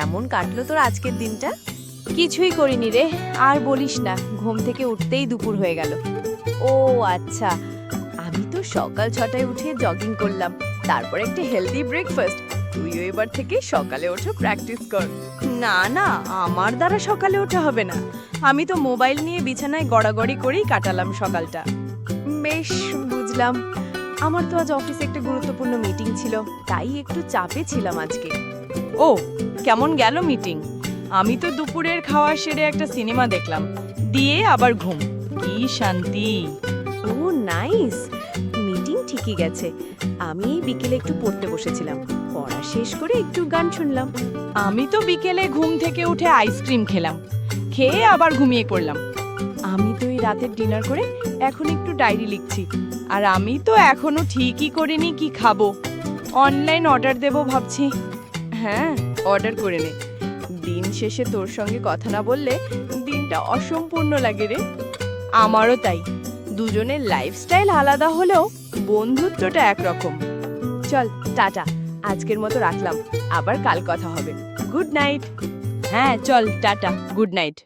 কেমন কাটলো তোর আজকের দিনটা? কিছুই করিনি রে, আর বলিস না, ঘুম থেকে উঠতেই দুপুর হয়ে গেল। ও আচ্ছা, আমি তো সকাল 6টায় উঠে জগিং করলাম, তারপর একটা হেলদি ব্রেকফাস্ট। তুইও এবার থেকে সকালে ওঠা প্র্যাকটিস কর। না না, আমার দ্বারা সকালে ওঠা হবে না। আমি তো মোবাইল নিয়ে বিছানায় গড়াগড়ি করেই কাটালাম সকালটা। বেশ, বুঝলাম। আমার তো আজ অফিসে একটা গুরুত্বপূর্ণ মিটিং ছিল, তাই একটু চাপে ছিলাম আজকে। ও, কেমন গেল মিটিং? আমি তো দুপুরের খাওয়া সেরে একটা সিনেমা দেখলাম, দিয়ে আবার ঘুম। কি শান্তি! ও নাইস, মিটিং ঠিকই গেছে। আমি বিকেলে একটু পড়তে বসেছিলাম, পড়া শেষ করে একটু গান শুনলাম। আমি তো বিকেলে ঘুম থেকে উঠে আইসক্রিম খেলাম, খেয়ে আবার ঘুমিয়ে পড়লাম। আমি তো এই রাতের ডিনার করে এখন একটু ডায়েরি লিখছি। আর আমি তো এখনো ঠিকই করিনি কি খাবো। অনলাইন অর্ডার দেবো ভাবছি। হ্যাঁ, অর্ডার করে নে। দিন শেষে তোর সঙ্গে কথা না বললে দিনটা অসম্পূর্ণ লাগে রে। আমারও তাই। দুজনের লাইফস্টাইল আলাদা হলেও বন্ধুত্বটা একরকম। চল টাটা, আজকের মতো রাখলাম, আবার কাল কথা হবে। Good night. হ্যাঁ চল টাটা, গুড নাইট।